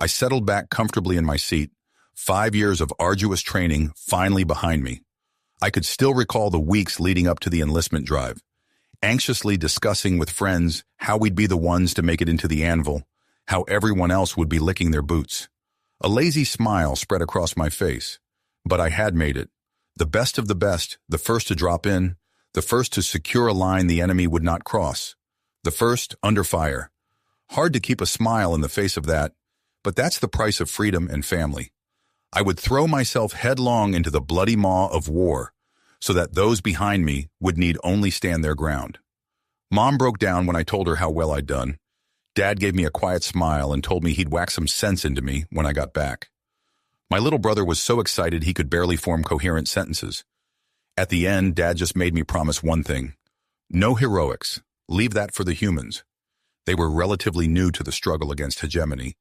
I settled back comfortably in my seat, 5 years of arduous training finally behind me. I could still recall the weeks leading up to the enlistment drive, anxiously discussing with friends how we'd be the ones to make it into the anvil, how everyone else would be licking their boots. A lazy smile spread across my face, but I had made it. The best of the best, the first to drop in, the first to secure a line the enemy would not cross, the first under fire. Hard to keep a smile in the face of that, but that's the price of freedom and family. I would throw myself headlong into the bloody maw of war so that those behind me would need only stand their ground. Mom broke down when I told her how well I'd done. Dad gave me a quiet smile and told me he'd whack some sense into me when I got back. My little brother was so excited he could barely form coherent sentences. At the end, Dad just made me promise one thing. No heroics. Leave that for the humans. They were relatively new to the struggle against hegemony,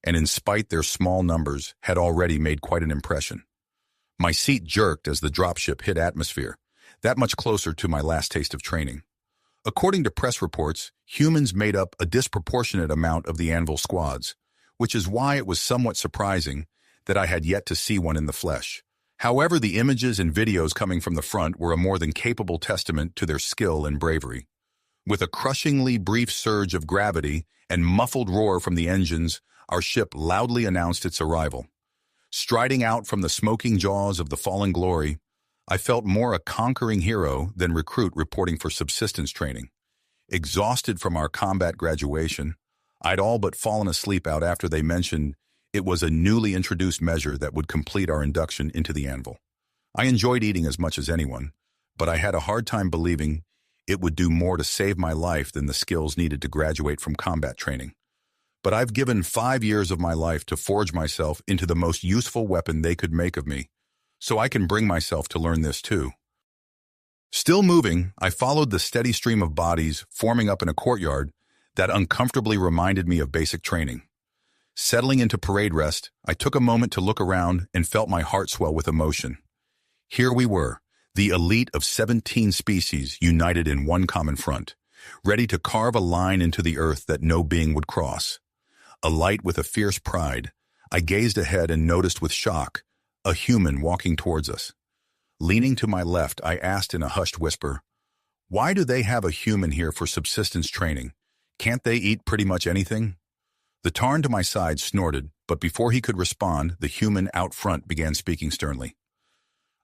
and in spite their small numbers, had already made quite an impression. My seat jerked as the dropship hit atmosphere, that much closer to my last taste of training. According to press reports, humans made up a disproportionate amount of the Anvil squads, which is why it was somewhat surprising that I had yet to see one in the flesh. However, the images and videos coming from the front were a more than capable testament to their skill and bravery. With a crushingly brief surge of gravity and muffled roar from the engines, our ship loudly announced its arrival. Striding out from the smoking jaws of the fallen glory, I felt more a conquering hero than recruit reporting for subsistence training. Exhausted from our combat graduation, I'd all but fallen asleep out after they mentioned it was a newly introduced measure that would complete our induction into the anvil. I enjoyed eating as much as anyone, but I had a hard time believing it would do more to save my life than the skills needed to graduate from combat training. But I've given 5 years of my life to forge myself into the most useful weapon they could make of me, so I can bring myself to learn this too. Still moving, I followed the steady stream of bodies forming up in a courtyard that uncomfortably reminded me of basic training. Settling into parade rest, I took a moment to look around and felt my heart swell with emotion. Here we were, the elite of 17 species united in one common front, ready to carve a line into the earth that no being would cross. Alight with a fierce pride, I gazed ahead and noticed with shock a human walking towards us. Leaning to my left, I asked in a hushed whisper, "Why do they have a human here for subsistence training? Can't they eat pretty much anything?" The Tarn to my side snorted, but before he could respond, the human out front began speaking sternly.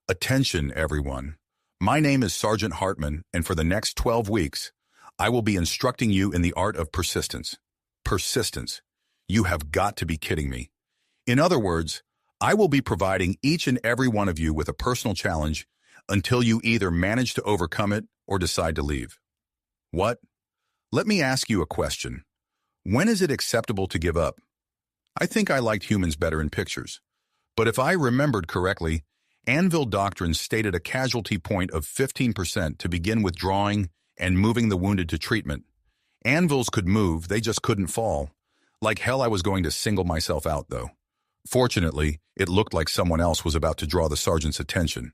"Attention, everyone. My name is Sergeant Hartman, and for the next 12 weeks, I will be instructing you in the art of persistence." Persistence. You have got to be kidding me. In other words, I will be providing each and every one of you with a personal challenge until you either manage to overcome it or decide to leave. What? Let me ask you a question. When is it acceptable to give up? I think I liked humans better in pictures. But if I remembered correctly, Anvil doctrine stated a casualty point of 15% to begin withdrawing and moving the wounded to treatment. Anvils could move, they just couldn't fall. Like hell I was going to single myself out, though. Fortunately, it looked like someone else was about to draw the sergeant's attention.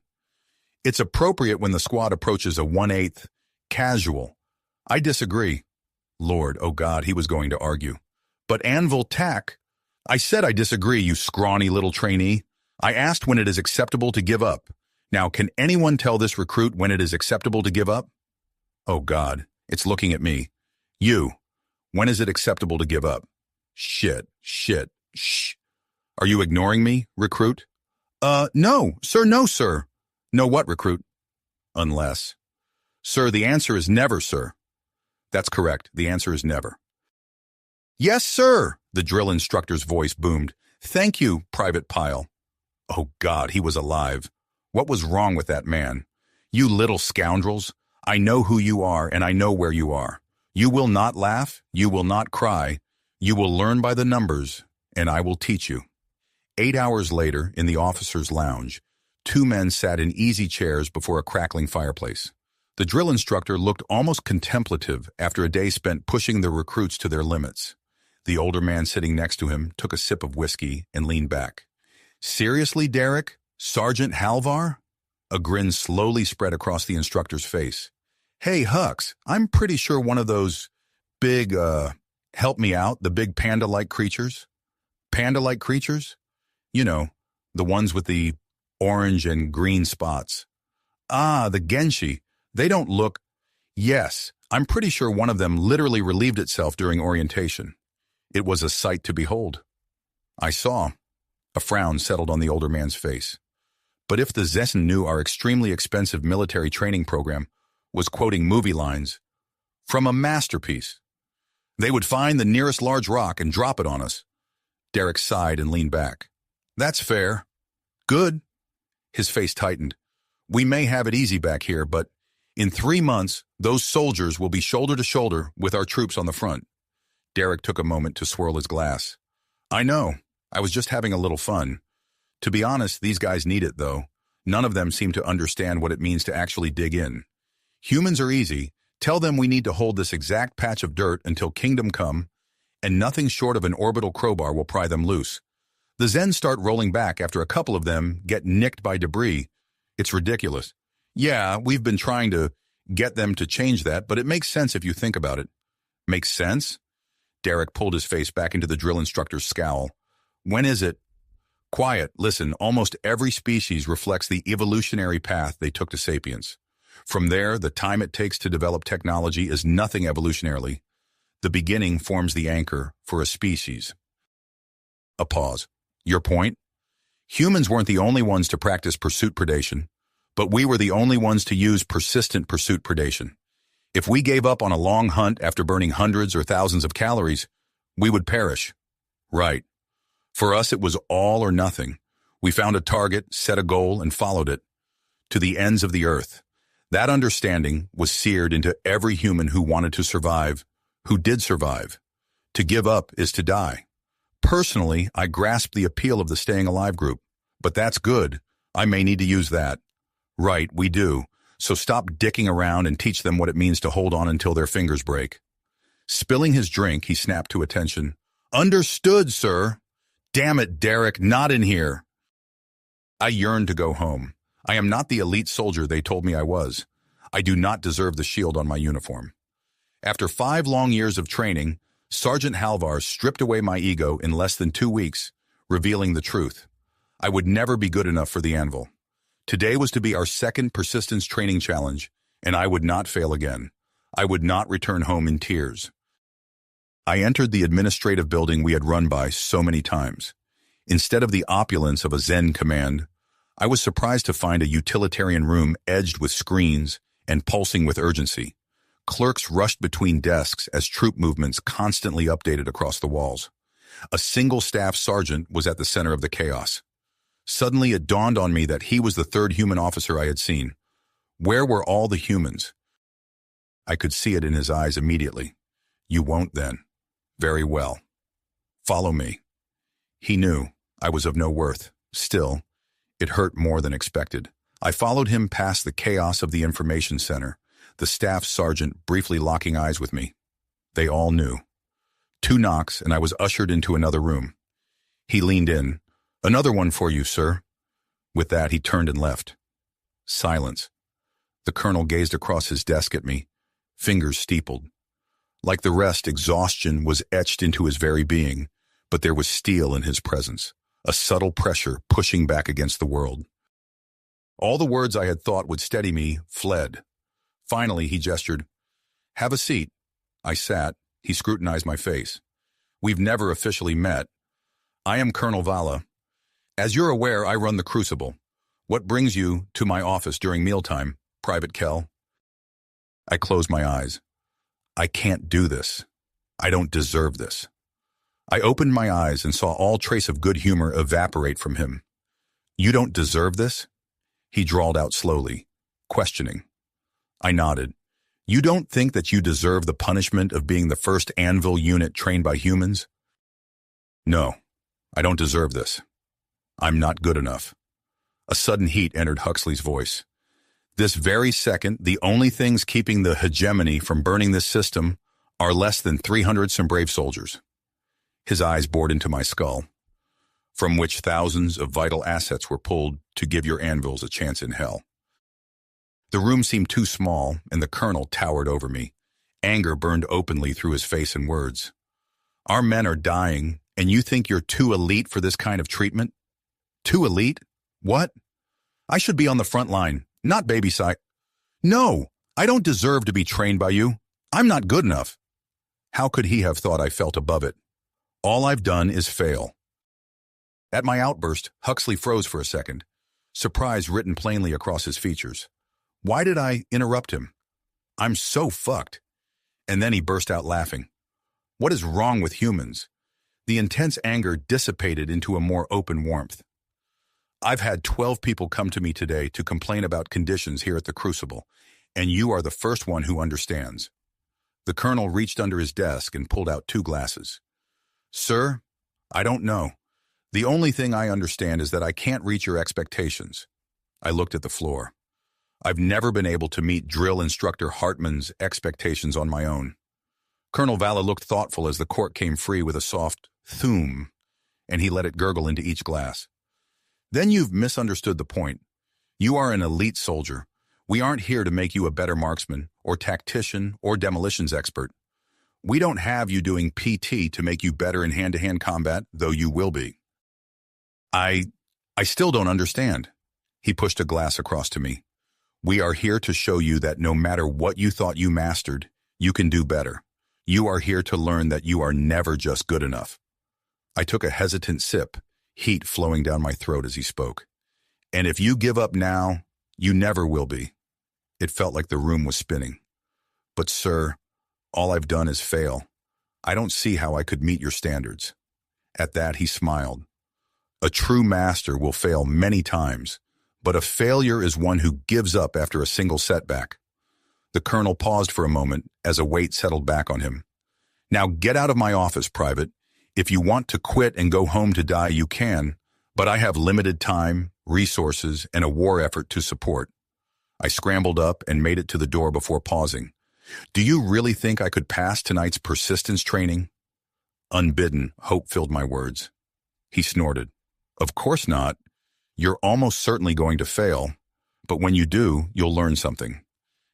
"It's appropriate when the squad approaches a 1/8 casual." I disagree. Lord, oh God, he was going to argue. "But Anvil tack." I said I disagree, you scrawny little trainee. I asked when it is acceptable to give up. Now, can anyone tell this recruit when it is acceptable to give up? Oh God, it's looking at me. You, when is it acceptable to give up? Shit, shh. Are you ignoring me, recruit? No, sir, no, sir. No what, recruit? Unless. Sir, the answer is never, sir. That's correct, the answer is never. Yes, sir, the drill instructor's voice boomed. Thank you, Private Pyle. Oh God, he was alive. What was wrong with that man? You little scoundrels, I know who you are and I know where you are. You will not laugh, you will not cry. You will learn by the numbers, and I will teach you. 8 hours later, in the officer's lounge, 2 men sat in easy chairs before a crackling fireplace. The drill instructor looked almost contemplative after a day spent pushing the recruits to their limits. The older man sitting next to him took a sip of whiskey and leaned back. Seriously, Derek? Sergeant Halvar? A grin slowly spread across the instructor's face. Hey, Hux, I'm pretty sure one of those big, help me out, the big panda-like creatures? Panda-like creatures? You know, the ones with the orange and green spots. Ah, the Genshi. They don't look... Yes, I'm pretty sure one of them literally relieved itself during orientation. It was a sight to behold. I saw. A frown settled on the older man's face. But if the Zessen knew our extremely expensive military training program was quoting movie lines from a masterpiece, they would find the nearest large rock and drop it on us. Derek sighed and leaned back. That's fair. Good. His face tightened. We may have it easy back here, but in 3 months, those soldiers will be shoulder to shoulder with our troops on the front. Derek took a moment to swirl his glass. I know. I was just having a little fun. To be honest, these guys need it, though. None of them seem to understand what it means to actually dig in. Humans are easy. Tell them we need to hold this exact patch of dirt until kingdom come, and nothing short of an orbital crowbar will pry them loose. The Zen start rolling back after a couple of them get nicked by debris. It's ridiculous. Yeah, we've been trying to get them to change that, but it makes sense if you think about it. Makes sense? Derek pulled his face back into the drill instructor's scowl. When is it? Quiet, listen, almost every species reflects the evolutionary path they took to sapience. From there, the time it takes to develop technology is nothing evolutionarily. The beginning forms the anchor for a species. A pause. Your point? Humans weren't the only ones to practice pursuit predation, but we were the only ones to use persistent pursuit predation. If we gave up on a long hunt after burning hundreds or thousands of calories, we would perish. Right. For us, it was all or nothing. We found a target, set a goal, and followed it to the ends of the earth. That understanding was seared into every human who wanted to survive, who did survive. To give up is to die. Personally, I grasp the appeal of the staying alive group, but that's good. I may need to use that. Right, we do. So stop dicking around and teach them what it means to hold on until their fingers break. Spilling his drink, he snapped to attention. Understood, sir. Damn it, Derek, not in here. I yearned to go home. I am not the elite soldier they told me I was. I do not deserve the shield on my uniform. After 5 long years of training, Sergeant Halvar stripped away my ego in less than 2 weeks, revealing the truth. I would never be good enough for the anvil. Today was to be our second persistence training challenge, and I would not fail again. I would not return home in tears. I entered the administrative building we had run by so many times. Instead of the opulence of a Zen command, I was surprised to find a utilitarian room edged with screens and pulsing with urgency. Clerks rushed between desks as troop movements constantly updated across the walls. A single staff sergeant was at the center of the chaos. Suddenly it dawned on me that he was the third human officer I had seen. Where were all the humans? I could see it in his eyes immediately. You won't then. Very well. Follow me. He knew I was of no worth. Still, it hurt more than expected. I followed him past the chaos of the information center, the staff sergeant briefly locking eyes with me. They all knew. 2 knocks, and I was ushered into another room. He leaned in. Another one for you, sir. With that, he turned and left. Silence. The colonel gazed across his desk at me, fingers steepled. Like the rest, exhaustion was etched into his very being, but there was steel in his presence, a subtle pressure pushing back against the world. All the words I had thought would steady me fled. Finally, he gestured. Have a seat. I sat. He scrutinized my face. We've never officially met. I am Colonel Vala. As you're aware, I run the Crucible. What brings you to my office during mealtime, Private Kell? I closed my eyes. I can't do this. I don't deserve this. I opened my eyes and saw all trace of good humor evaporate from him. You don't deserve this? He drawled out slowly, questioning. I nodded. You don't think that you deserve the punishment of being the first anvil unit trained by humans? No, I don't deserve this. I'm not good enough. A sudden heat entered Huxley's voice. This very second, the only things keeping the hegemony from burning this system are less than 300 some brave soldiers. His eyes bored into my skull, from which thousands of vital assets were pulled to give your anvils a chance in hell. The room seemed too small, and the colonel towered over me. Anger burned openly through his face and words. Our men are dying, And you think you're too elite for this kind of treatment? Too elite? What? I should be on the front line, not baby side. No, I don't deserve to be trained by you. I'm not good enough. How could he have thought I felt above it? All I've done is fail. At my outburst, Huxley froze for a second, surprise written plainly across his features. Why did I interrupt him? I'm so fucked. And then he burst out laughing. What is wrong with humans? The intense anger dissipated into a more open warmth. I've had 12 people come to me today to complain about conditions here at the Crucible, and you are the first one who understands. The colonel reached under his desk and pulled out 2 glasses. Sir, I don't know. The only thing I understand is that I can't reach your expectations. I looked at the floor. I've never been able to meet drill instructor Hartman's expectations on my own. Colonel Valla looked thoughtful as the cork came free with a soft thoom, and he let it gurgle into each glass. Then you've misunderstood the point. You are an elite soldier. We aren't here to make you a better marksman, or tactician, or demolitions expert. We don't have you doing PT to make you better in hand-to-hand combat, though you will be. I still don't understand. He pushed a glass across to me. We are here to show you that no matter what you thought you mastered, you can do better. You are here to learn that you are never just good enough. I took a hesitant sip, heat flowing down my throat as he spoke. And if you give up now, you never will be. It felt like the room was spinning. But sir, all I've done is fail. I don't see how I could meet your standards. At that, he smiled. A true master will fail many times, but a failure is one who gives up after a single setback. The colonel paused for a moment as a weight settled back on him. Now get out of my office, Private. If you want to quit and go home to die, you can, but I have limited time, resources, and a war effort to support. I scrambled up and made it to the door before pausing. Do you really think I could pass tonight's persistence training? Unbidden, hope filled my words. He snorted. Of course not. You're almost certainly going to fail, but when you do, you'll learn something.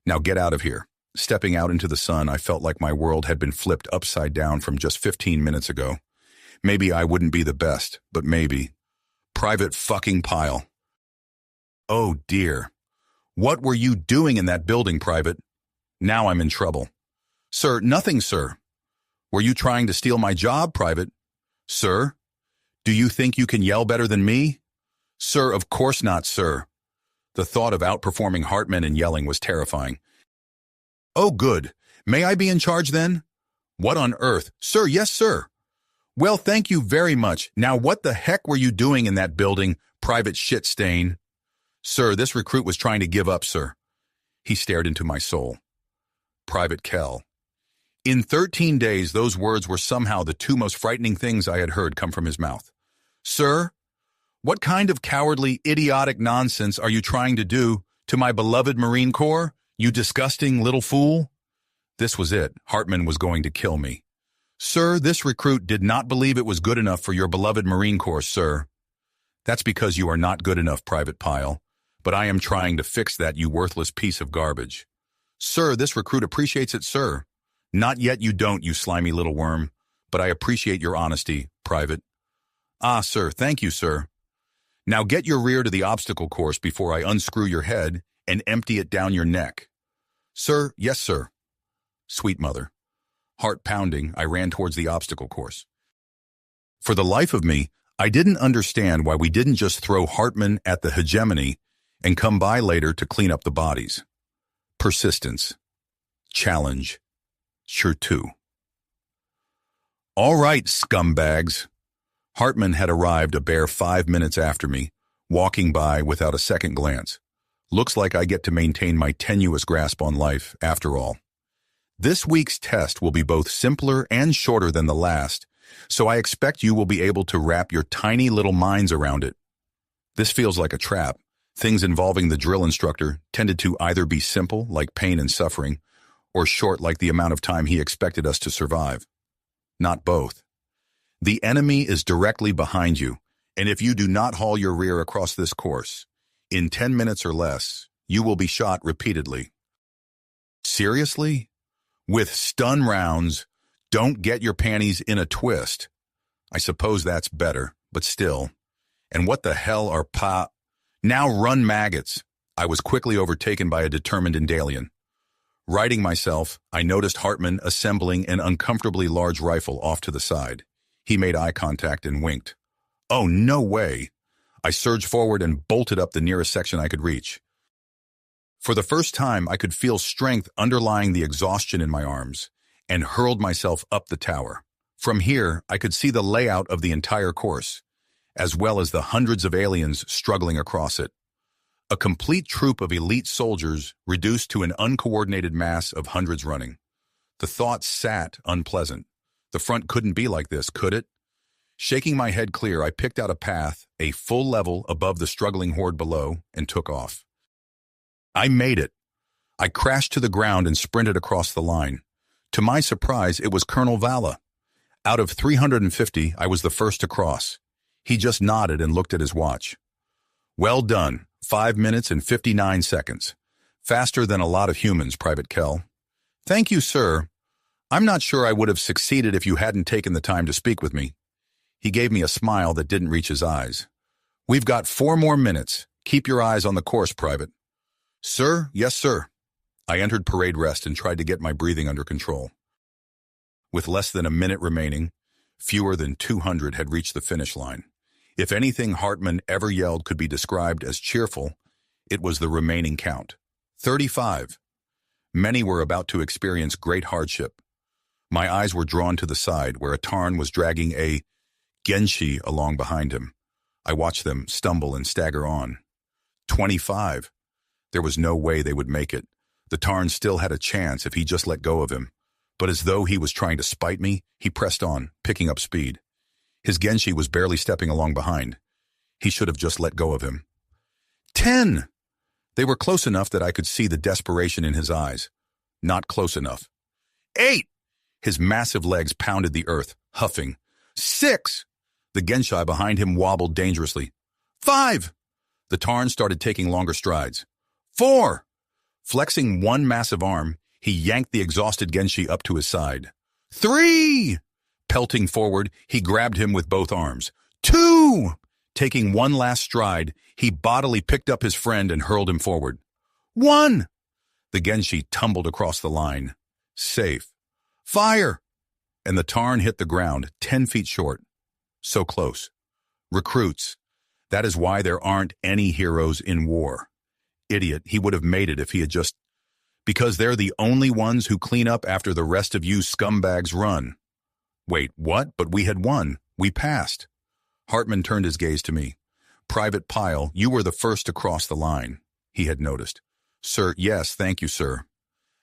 Now get out of here. Stepping out into the sun, I felt like my world had been flipped upside down from just 15 minutes ago. Maybe I wouldn't be the best, but maybe. Private fucking Pyle. Oh dear. What were you doing in that building, Private? Now I'm in trouble. Sir, nothing, sir. Were you trying to steal my job, Private? Sir? Do you think you can yell better than me? Sir, of course not, sir. The thought of outperforming Hartman in yelling was terrifying. Oh, good. May I be in charge then? What on earth? Sir, yes, sir. Well, thank you very much. Now, what the heck were you doing in that building, Private Shitstain? Sir, this recruit was trying to give up, sir. He stared into my soul. Private Kell. In 13 days, those words were somehow the 2 most frightening things I had heard come from his mouth. Sir, what kind of cowardly, idiotic nonsense are you trying to do to my beloved Marine Corps, you disgusting little fool? This was it. Hartman was going to kill me. Sir, this recruit did not believe it was good enough for your beloved Marine Corps, sir. That's because you are not good enough, Private Pyle. But I am trying to fix that, you worthless piece of garbage. Sir, this recruit appreciates it, sir. Not yet you don't, you slimy little worm. But I appreciate your honesty, Private. Ah, sir, thank you, sir. Now get your rear to the obstacle course before I unscrew your head and empty it down your neck. Sir, yes, sir. Sweet mother. Heart pounding, I ran towards the obstacle course. For the life of me, I didn't understand why we didn't just throw Hartman at the hegemony and come by later to clean up the bodies. Persistence. Challenge. Sure too. All right, scumbags. Hartman had arrived a bare 5 minutes after me, walking by without a second glance. Looks like I get to maintain my tenuous grasp on life, after all. This week's test will be both simpler and shorter than the last, so I expect you will be able to wrap your tiny little minds around it. This feels like a trap. Things involving the drill instructor tended to either be simple, like pain and suffering, or short, like the amount of time he expected us to survive. Not both. The enemy is directly behind you, and if you do not haul your rear across this course, in 10 minutes or less, you will be shot repeatedly. Seriously? With stun rounds, don't get your panties in a twist. I suppose that's better, but still. And what the hell are pa... Now run, maggots! I was quickly overtaken by a determined Indalian. Righting myself, I noticed Hartman assembling an uncomfortably large rifle off to the side. He made eye contact and winked. Oh, no way! I surged forward and bolted up the nearest section I could reach. For the first time, I could feel strength underlying the exhaustion in my arms, and hurled myself up the tower. From here, I could see the layout of the entire course, as well as the hundreds of aliens struggling across it. A complete troop of elite soldiers reduced to an uncoordinated mass of hundreds running. The thought sat unpleasant. The front couldn't be like this, could it? Shaking my head clear, I picked out a path, a full level above the struggling horde below, and took off. I made it. I crashed to the ground and sprinted across the line. To my surprise, it was Colonel Vala. Out of 350, I was the first to cross. He just nodded and looked at his watch. Well done, 5 minutes and 59 seconds. Faster than a lot of humans, Private Kell. Thank you, sir. I'm not sure I would have succeeded if you hadn't taken the time to speak with me. He gave me a smile that didn't reach his eyes. We've got 4 more minutes. Keep your eyes on the course, Private. Sir, yes, sir. I entered parade rest and tried to get my breathing under control. With less than a minute remaining, fewer than 200 had reached the finish line. If anything Hartman ever yelled could be described as cheerful, it was the remaining count. 35. Many were about to experience great hardship. My eyes were drawn to the side where a Tarn was dragging a Genshi along behind him. I watched them stumble and stagger on. 25. There was no way they would make it. The Tarn still had a chance if he just let go of him. But as though he was trying to spite me, he pressed on, picking up speed. His Genshi was barely stepping along behind. He should have just let go of him. 10! They were close enough that I could see the desperation in his eyes. Not close enough. 8! His massive legs pounded the earth, huffing. 6! The Genshi behind him wobbled dangerously. 5! The Tarn started taking longer strides. 4! Flexing one massive arm, he yanked the exhausted Genshi up to his side. 3! Pelting forward, he grabbed him with both arms. 2! Taking one last stride, he bodily picked up his friend and hurled him forward. 1! The Genshi tumbled across the line. Safe. Fire! And the Tarn hit the ground, 10 feet short. So close. Recruits. That is why there aren't any heroes in war. Idiot, he would have made it if he had just... Because they're the only ones who clean up after the rest of you scumbags run. Wait, what? But we had won. We passed. Hartman turned his gaze to me. Private Pyle, you were the first to cross the line, he had noticed. Sir, yes, thank you, sir.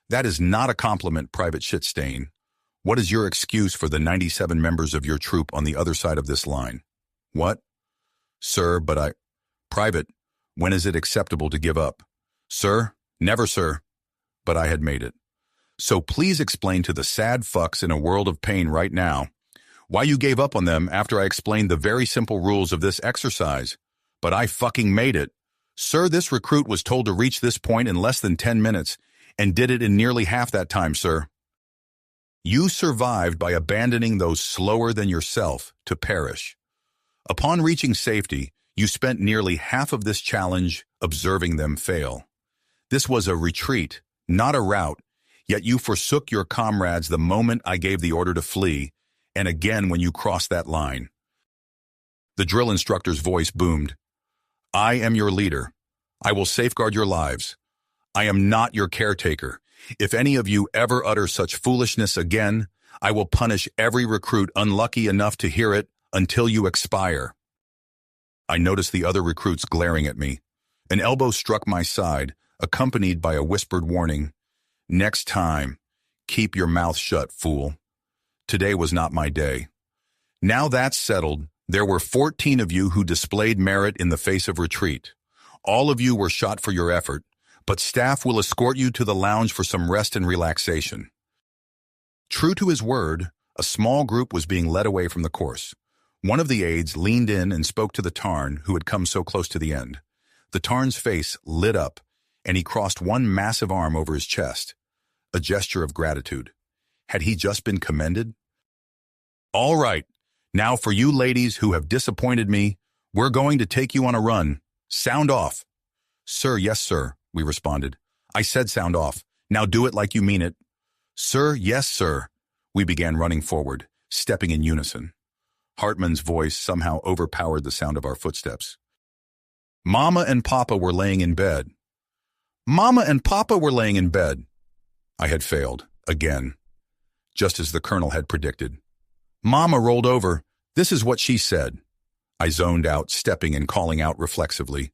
That is not a compliment, Private Shitstain. What is your excuse for the 97 members of your troop on the other side of this line? What? Sir, but I... Private, when is it acceptable to give up? Sir? Never, sir. But I had made it. So please explain to the sad fucks in a world of pain right now why you gave up on them after I explained the very simple rules of this exercise. But I fucking made it. Sir, this recruit was told to reach this point in less than 10 minutes and did it in nearly half that time, sir. You survived by abandoning those slower than yourself to perish. Upon reaching safety, you spent nearly half of this challenge observing them fail. This was a retreat, not a rout, yet you forsook your comrades the moment I gave the order to flee, and again when you crossed that line. The drill instructor's voice boomed. I am your leader. I will safeguard your lives. I am not your caretaker. If any of you ever utter such foolishness again, I will punish every recruit unlucky enough to hear it until you expire. I noticed the other recruits glaring at me. An elbow struck my side, accompanied by a whispered warning. Next time, keep your mouth shut, fool. Today was not my day. Now that's settled, there were 14 of you who displayed merit in the face of retreat. All of you were shot for your effort, but staff will escort you to the lounge for some rest and relaxation. True to his word, a small group was being led away from the course. One of the aides leaned in and spoke to the Tarn who had come so close to the end. The Tarn's face lit up, and he crossed one massive arm over his chest, a gesture of gratitude. Had he just been commended? All right, Now for you ladies who have disappointed me, we're going to take you on a run. Sound off. Sir, yes, sir, we responded. I said sound off. Now do it like you mean it. Sir, yes, sir. We began running forward, stepping in unison. Hartman's voice somehow overpowered the sound of our footsteps. Mama and Papa were laying in bed. Mama and Papa were laying in bed. I had failed, again, just as the colonel had predicted. Mama rolled over. This is what she said. I zoned out, stepping and calling out reflexively.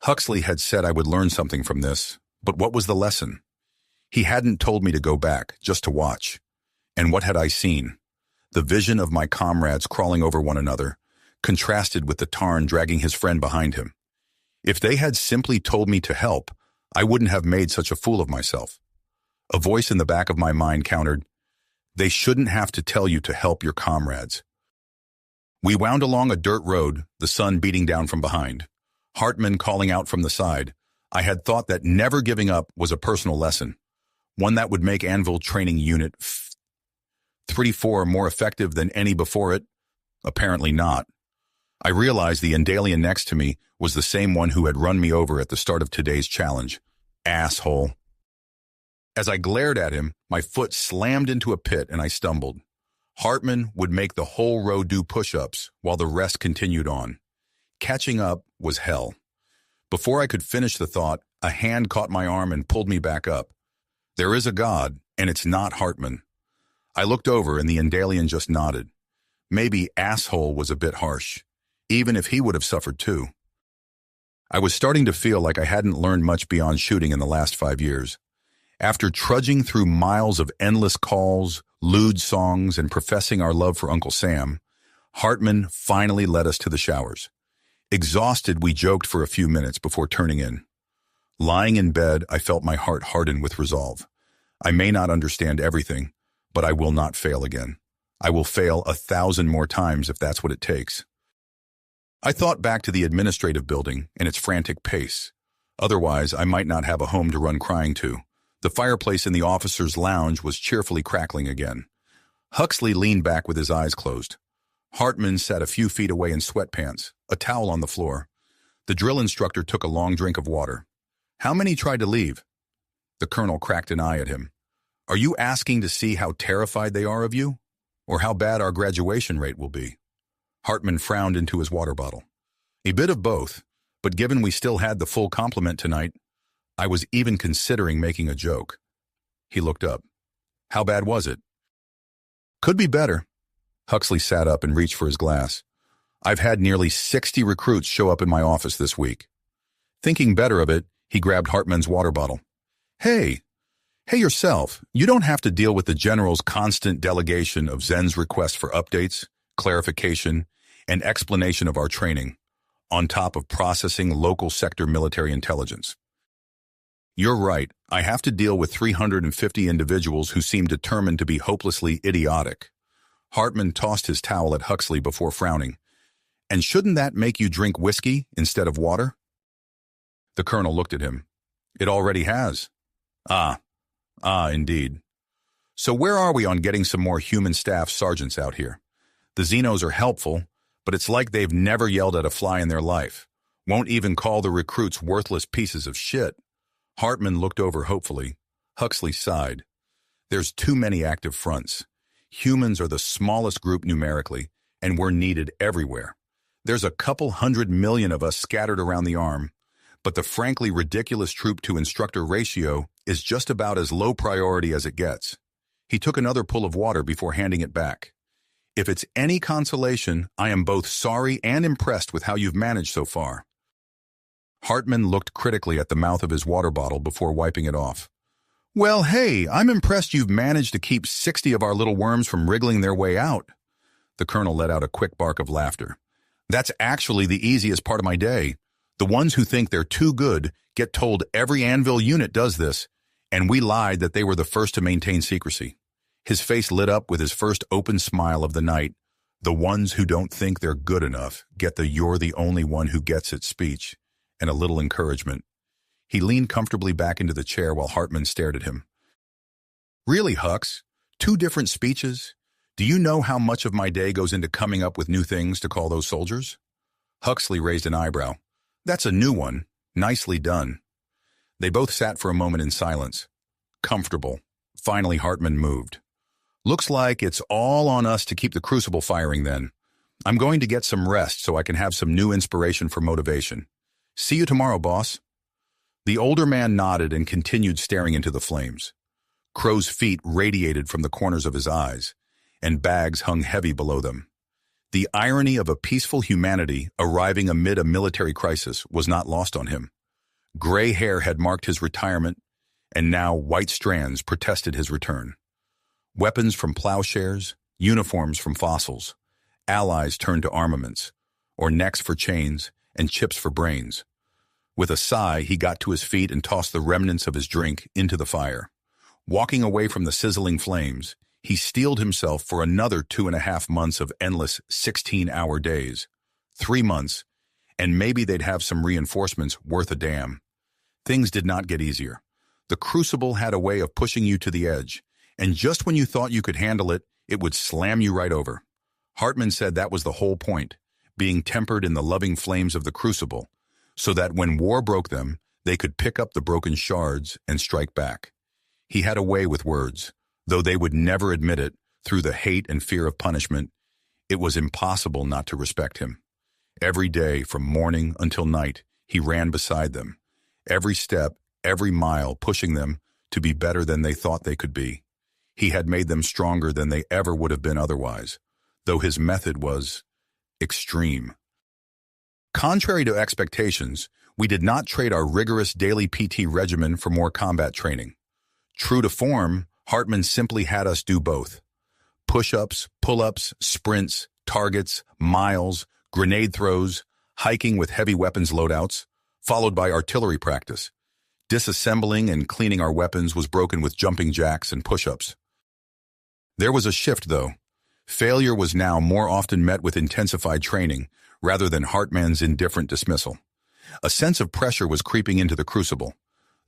Huxley had said I would learn something from this, but what was the lesson? He hadn't told me to go back, just to watch. And what had I seen? The vision of my comrades crawling over one another, contrasted with the Tarn dragging his friend behind him. If they had simply told me to help, I wouldn't have made such a fool of myself. A voice in the back of my mind countered, they shouldn't have to tell you to help your comrades. We wound along a dirt road, the sun beating down from behind. Hartman calling out from the side. I had thought that never giving up was a personal lesson, one that would make Anvil Training Unit 34 more effective than any before it. Apparently not. I realized the Andalian next to me was the same one who had run me over at the start of today's challenge. Asshole. As I glared at him, my foot slammed into a pit and I stumbled. Hartman would make the whole row do push-ups while the rest continued on. Catching up was hell. Before I could finish the thought, a hand caught my arm and pulled me back up. There is a God, and it's not Hartman. I looked over and the Andalian just nodded. Maybe asshole was a bit harsh, even if he would have suffered too. I was starting to feel like I hadn't learned much beyond shooting in the last 5 years. After trudging through miles of endless calls, lewd songs, and professing our love for Uncle Sam, Hartman finally led us to the showers. Exhausted, we joked for a few minutes before turning in. Lying in bed, I felt my heart harden with resolve. I may not understand everything, but I will not fail again. I will fail 1,000 more times if that's what it takes. I thought back to the administrative building and its frantic pace. Otherwise, I might not have a home to run crying to. The fireplace in the officer's lounge was cheerfully crackling again. Huxley leaned back with his eyes closed. Hartman sat a few feet away in sweatpants, a towel on the floor. The drill instructor took a long drink of water. How many tried to leave? The colonel cracked an eye at him. Are you asking to see how terrified they are of you? Or how bad our graduation rate will be? Hartman frowned into his water bottle. A bit of both, but given we still had the full complement tonight, I was even considering making a joke. He looked up. How bad was it? Could be better. Huxley sat up and reached for his glass. I've had nearly 60 recruits show up in my office this week. Thinking better of it, he grabbed Hartman's water bottle. Hey yourself, you don't have to deal with the General's constant delegation of Zen's requests for updates, clarification, and explanation of our training, on top of processing local sector military intelligence. You're right, I have to deal with 350 individuals who seem determined to be hopelessly idiotic. Hartman tossed his towel at Huxley before frowning. And shouldn't that make you drink whiskey instead of water? The colonel looked at him. It already has. Ah, indeed. So where are we on getting some more human staff sergeants out here? The Xenos are helpful, but it's like they've never yelled at a fly in their life. Won't even call the recruits worthless pieces of shit. Hartman looked over hopefully. Huxley sighed. There's too many active fronts. Humans are the smallest group numerically, and we're needed everywhere. There's a couple 100 million of us scattered around the arm, but the frankly ridiculous troop-to-instructor ratio is just about as low priority as it gets. He took another pull of water before handing it back. If it's any consolation, I am both sorry and impressed with how you've managed so far. Hartman looked critically at the mouth of his water bottle before wiping it off. Well, hey, I'm impressed you've managed to keep 60 of our little worms from wriggling their way out. The colonel let out a quick bark of laughter. That's actually the easiest part of my day. The ones who think they're too good get told every Anvil unit does this, and we lied that they were the first to maintain secrecy. His face lit up with his first open smile of the night. The ones who don't think they're good enough get the "you're the only one who gets it" speech, and a little encouragement. He leaned comfortably back into the chair while Hartman stared at him. Really, Hux? 2 different speeches? Do you know how much of my day goes into coming up with new things to call those soldiers? Huxley raised an eyebrow. That's a new one. Nicely done. They both sat for a moment in silence. Comfortable. Finally, Hartman moved. Looks like it's all on us to keep the crucible firing then. I'm going to get some rest so I can have some new inspiration for motivation. See you tomorrow, boss. The older man nodded and continued staring into the flames. Crow's feet radiated from the corners of his eyes, and bags hung heavy below them. The irony of a peaceful humanity arriving amid a military crisis was not lost on him. Gray hair had marked his retirement, and now white strands protested his return. Weapons from plowshares, uniforms from fossils, allies turned to armaments, or necks for chains and chips for brains. With a sigh, he got to his feet and tossed the remnants of his drink into the fire. Walking away from the sizzling flames, he steeled himself for another 2.5 months of endless 16-hour days. 3 months, and maybe they'd have some reinforcements worth a damn. Things did not get easier. The crucible had a way of pushing you to the edge, and just when you thought you could handle it, it would slam you right over. Hartman said that was the whole point, being tempered in the loving flames of the crucible, so that when war broke them, they could pick up the broken shards and strike back. He had a way with words. Though they would never admit it, through the hate and fear of punishment, it was impossible not to respect him. Every day, from morning until night, he ran beside them. Every step, every mile, pushing them to be better than they thought they could be. He had made them stronger than they ever would have been otherwise, though his method was extreme. Contrary to expectations, we did not trade our rigorous daily PT regimen for more combat training. True to form, Hartman simply had us do both. Push-ups, pull-ups, sprints, targets, miles, grenade throws, hiking with heavy weapons loadouts, followed by artillery practice. Disassembling and cleaning our weapons was broken with jumping jacks and push-ups. There was a shift, though. Failure was now more often met with intensified training, rather than Hartman's indifferent dismissal. A sense of pressure was creeping into the crucible.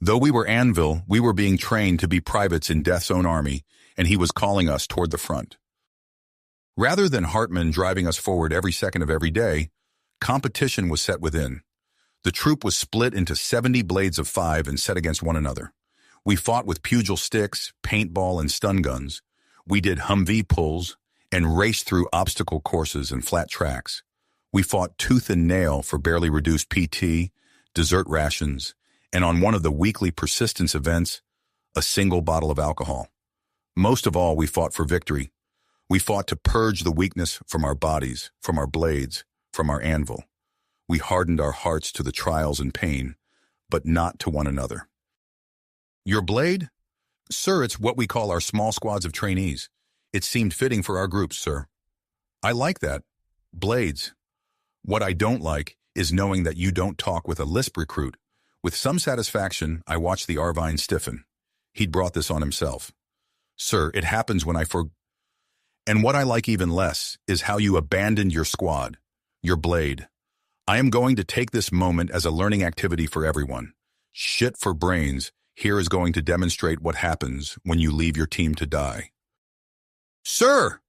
Though we were Anvil, we were being trained to be privates in Death's own army, and he was calling us toward the front. Rather than Hartman driving us forward every second of every day, competition was set within. The troop was split into 70 blades of 5 and set against one another. We fought with pugil sticks, paintball, and stun guns. We did Humvee pulls and raced through obstacle courses and flat tracks. We fought tooth and nail for barely reduced PT, dessert rations, and on one of the weekly persistence events, a single bottle of alcohol. Most of all, we fought for victory. We fought to purge the weakness from our bodies, from our blades, from our anvil. We hardened our hearts to the trials and pain, but not to one another. Your blade? Sir, it's what we call our small squads of trainees. It seemed fitting for our groups, sir. I like that. Blades. What I don't like is knowing that you don't talk with a lisp recruit. With some satisfaction, I watched the Arvine stiffen. He'd brought this on himself. Sir, it happens when And what I like even less is how you abandoned your squad, your blade. I am going to take this moment as a learning activity for everyone. Shit for brains, here is going to demonstrate what happens when you leave your team to die. Sir!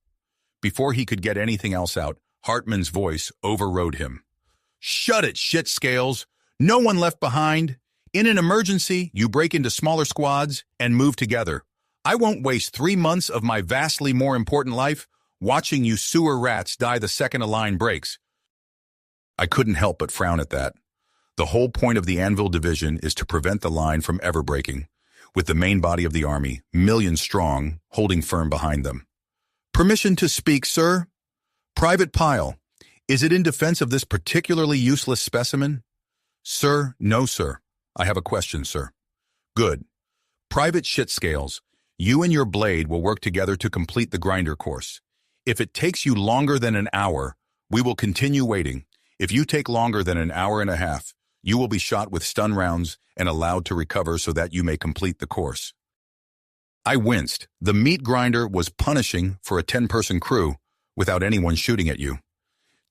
Before he could get anything else out, Hartman's voice overrode him. Shut it, shit scales! No one left behind. In an emergency, you break into smaller squads and move together. I won't waste 3 months of my vastly more important life watching you sewer rats die the second a line breaks. I couldn't help but frown at that. The whole point of the Anvil Division is to prevent the line from ever breaking, with the main body of the army, millions strong, holding firm behind them. Permission to speak, sir? Private Pyle, is it in defense of this particularly useless specimen? Sir, no, sir. I have a question, sir. Good. Private Shitscales, you and your blade will work together to complete the grinder course. If it takes you longer than an hour, we will continue waiting. If you take longer than an hour and a half, you will be shot with stun rounds and allowed to recover so that you may complete the course. I winced. The meat grinder was punishing for a 10-person crew without anyone shooting at you.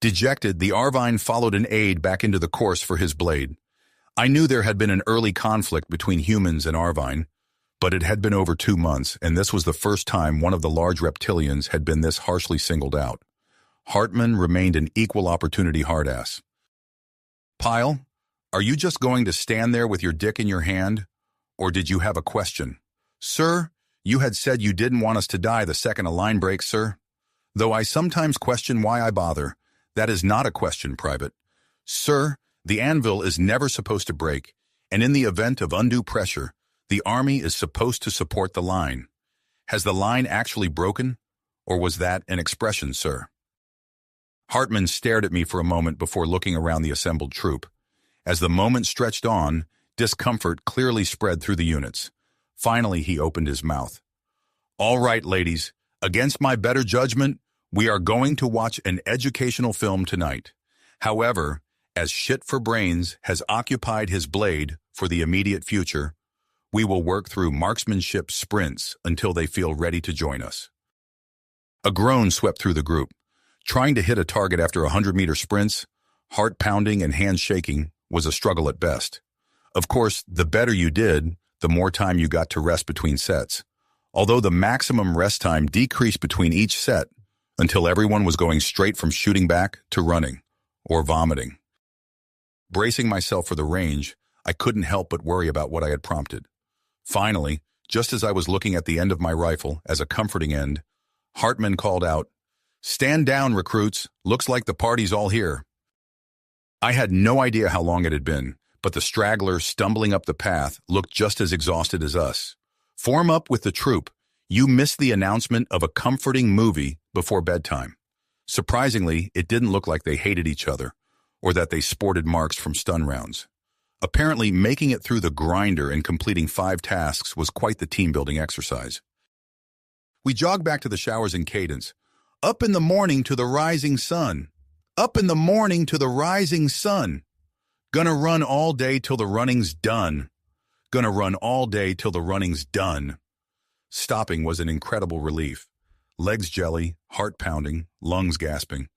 Dejected, the Arvine followed an aide back into the course for his blade. I knew there had been an early conflict between humans and Arvine. But it had been over 2 months, and this was the first time one of the large reptilians had been this harshly singled out. Hartman remained an equal opportunity hardass. Pyle, are you just going to stand there with your dick in your hand? Or did you have a question? Sir, you had said you didn't want us to die the second a line breaks, sir. Though I sometimes question why I bother. That is not a question, Private. Sir, the anvil is never supposed to break, and in the event of undue pressure, the Army is supposed to support the line. Has the line actually broken, or was that an expression, sir? Hartman stared at me for a moment before looking around the assembled troop. As the moment stretched on, discomfort clearly spread through the units. Finally, he opened his mouth. All right, ladies, against my better judgment, we are going to watch an educational film tonight. However, as Shit for Brains has occupied his blade for the immediate future, we will work through marksmanship sprints until they feel ready to join us. A groan swept through the group. Trying to hit a target after 100-meter sprints, heart-pounding and hand-shaking, was a struggle at best. Of course, the better you did, the more time you got to rest between sets, although the maximum rest time decreased between each set until everyone was going straight from shooting back to running or vomiting. Bracing myself for the range, I couldn't help but worry about what I had prompted. Finally, just as I was looking at the end of my rifle as a comforting end, Hartman called out, "Stand down, recruits. Looks like the party's all here." I had no idea how long it had been, but the stragglers stumbling up the path looked just as exhausted as us. Form up with the troop. You missed the announcement of a comforting movie before bedtime. Surprisingly, it didn't look like they hated each other, or that they sported marks from stun rounds. Apparently, making it through the grinder and completing 5 tasks was quite the team-building exercise. We jogged back to the showers in cadence. Up in the morning to the rising sun. Up in the morning to the rising sun. Gonna run all day till the running's done. Gonna run all day till the running's done. Stopping was an incredible relief. Legs jelly, heart pounding, lungs gasping.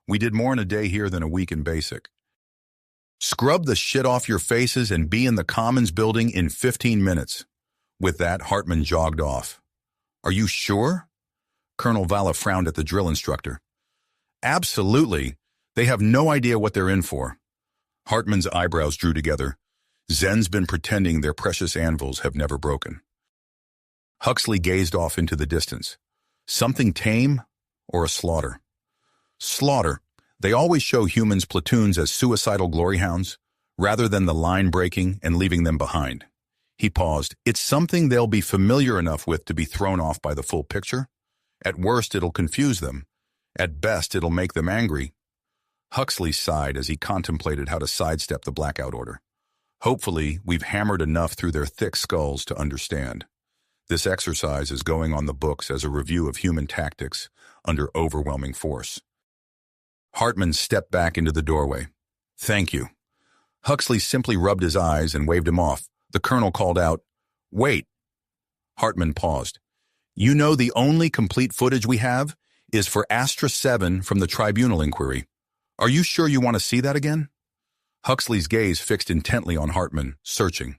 We did more in a day here than a week in basic. Scrub the shit off your faces and be in the Commons building in 15 minutes. With that, Hartman jogged off. Are you sure? Colonel Valla frowned at the drill instructor. Absolutely. They have no idea what they're in for. Hartman's eyebrows drew together. Zen's been pretending their precious anvils have never broken. Huxley gazed off into the distance. Something tame or a slaughter? Slaughter. They always show humans platoons as suicidal glory hounds, rather than the line breaking and leaving them behind. He paused. It's something they'll be familiar enough with to be thrown off by the full picture. At worst, it'll confuse them. At best, it'll make them angry. Huxley sighed as he contemplated how to sidestep the blackout order. Hopefully, we've hammered enough through their thick skulls to understand. This exercise is going on the books as a review of human tactics under overwhelming force. Hartman stepped back into the doorway. Thank you. Huxley simply rubbed his eyes and waved him off. The colonel called out, Wait. Hartman paused. You know the only complete footage we have is for Astra 7 from the tribunal inquiry. Are you sure you want to see that again? Huxley's gaze fixed intently on Hartman, searching.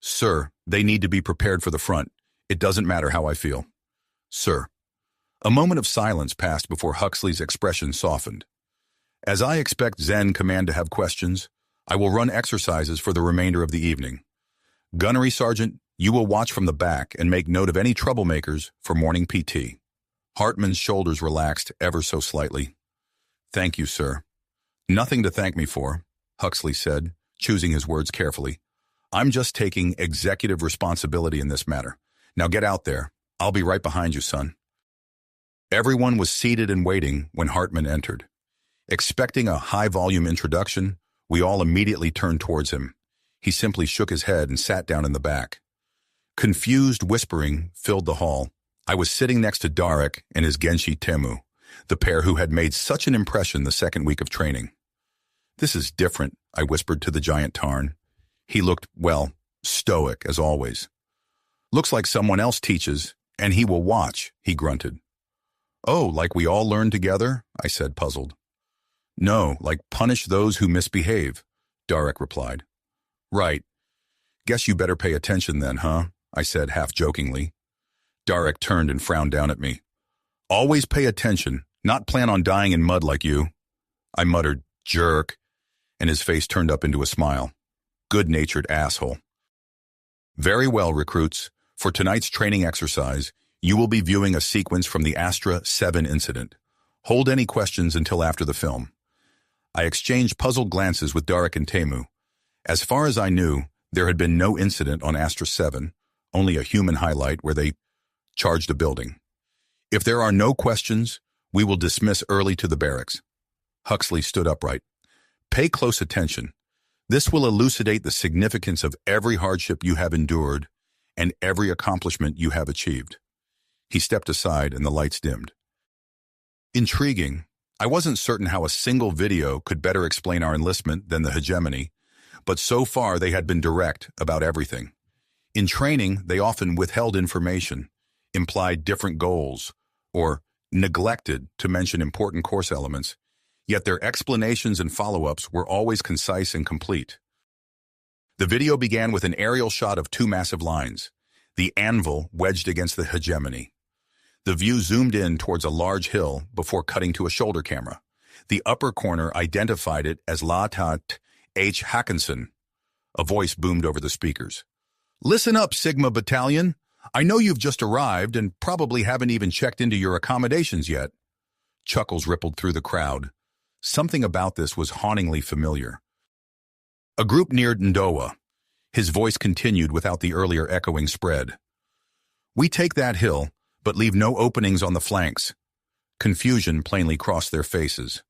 Sir, they need to be prepared for the front. It doesn't matter how I feel. Sir. A moment of silence passed before Huxley's expression softened. As I expect Zen Command to have questions, I will run exercises for the remainder of the evening. Gunnery Sergeant, you will watch from the back and make note of any troublemakers for morning PT. Hartman's shoulders relaxed ever so slightly. Thank you, sir. Nothing to thank me for, Huxley said, choosing his words carefully. I'm just taking executive responsibility in this matter. Now get out there. I'll be right behind you, son. Everyone was seated and waiting when Hartman entered. Expecting a high-volume introduction, we all immediately turned towards him. He simply shook his head and sat down in the back. Confused whispering filled the hall. I was sitting next to Darek and his Genshi Temu, the pair who had made such an impression the second week of training. This is different, I whispered to the giant Tarn. He looked, well, stoic as always. Looks like someone else teaches, and he will watch, he grunted. Oh, like we all learn together? I said, puzzled. No, like punish those who misbehave, Darek replied. Right. Guess you better pay attention then, huh? I said half-jokingly. Darek turned and frowned down at me. Always pay attention, not plan on dying in mud like you. I muttered, jerk, and his face turned up into a smile. Good-natured asshole. Very well, recruits. For tonight's training exercise, you will be viewing a sequence from the Astra 7 incident. Hold any questions until after the film. I exchanged puzzled glances with Darek and Temu. As far as I knew, there had been no incident on Astra 7, only a human highlight where they charged a building. If there are no questions, we will dismiss early to the barracks. Huxley stood upright. Pay close attention. This will elucidate the significance of every hardship you have endured and every accomplishment you have achieved. He stepped aside and the lights dimmed. Intriguing. I wasn't certain how a single video could better explain our enlistment than the hegemony, but so far they had been direct about everything. In training, they often withheld information, implied different goals, or neglected to mention important course elements, yet their explanations and follow-ups were always concise and complete. The video began with an aerial shot of two massive lines, the anvil wedged against the hegemony. The view zoomed in towards a large hill before cutting to a shoulder camera. The upper corner identified it as Lieutenant H. Hackinson. A voice boomed over the speakers. Listen up, Sigma Battalion. I know you've just arrived and probably haven't even checked into your accommodations yet. Chuckles rippled through the crowd. Something about this was hauntingly familiar. A group neared Ndoa. His voice continued without the earlier echoing spread. We take that hill, but leave no openings on the flanks. Confusion plainly crossed their faces.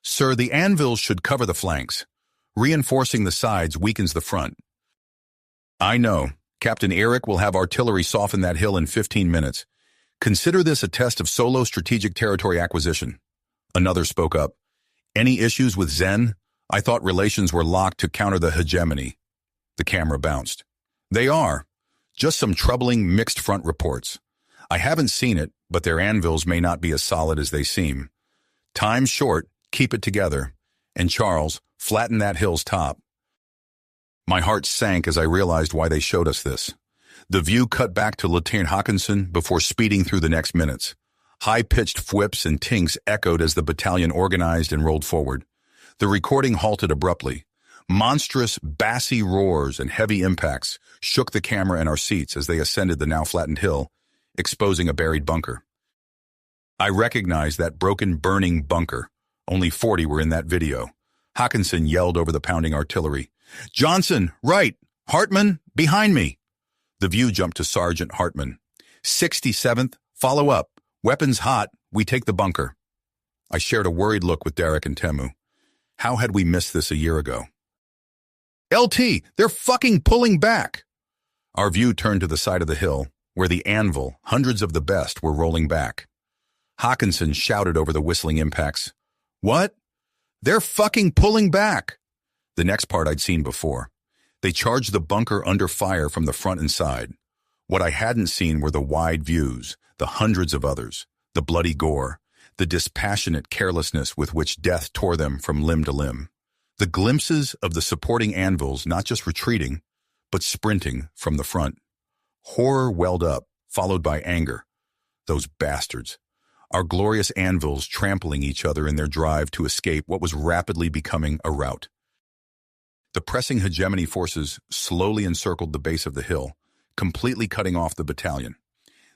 Sir, the anvils should cover the flanks. Reinforcing the sides weakens the front. I know. Captain Eric will have artillery soften that hill in 15 minutes. Consider this a test of solo strategic territory acquisition. Another spoke up. Any issues with Zen? I thought relations were locked to counter the hegemony. The camera bounced. They are. Just some troubling mixed front reports. I haven't seen it, but their anvils may not be as solid as they seem. Time's short, keep it together. And Charles, flatten that hill's top. My heart sank as I realized why they showed us this. The view cut back to Lieutenant Hawkinson before speeding through the next minutes. High-pitched fwhips and tinks echoed as the battalion organized and rolled forward. The recording halted abruptly. Monstrous, bassy roars and heavy impacts shook the camera and our seats as they ascended the now flattened hill, exposing a buried bunker. I recognized that broken, burning bunker. Only 40 were in that video. Hawkinson yelled over the pounding artillery. Johnson, right! Hartman, behind me! The view jumped to Sergeant Hartman. 67th, follow up. Weapons hot, we take the bunker. I shared a worried look with Darek and Temu. How had we missed this a year ago? LT, they're fucking pulling back! Our view turned to the side of the hill, where the anvil, hundreds of the best, were rolling back. Hawkinson shouted over the whistling impacts. What? They're fucking pulling back! The next part I'd seen before. They charged the bunker under fire from the front and side. What I hadn't seen were the wide views, the hundreds of others, the bloody gore, the dispassionate carelessness with which death tore them from limb to limb. The glimpses of the supporting anvils not just retreating, but sprinting from the front. Horror welled up, followed by anger. Those bastards. Our glorious anvils trampling each other in their drive to escape what was rapidly becoming a rout. The pressing hegemony forces slowly encircled the base of the hill, completely cutting off the battalion.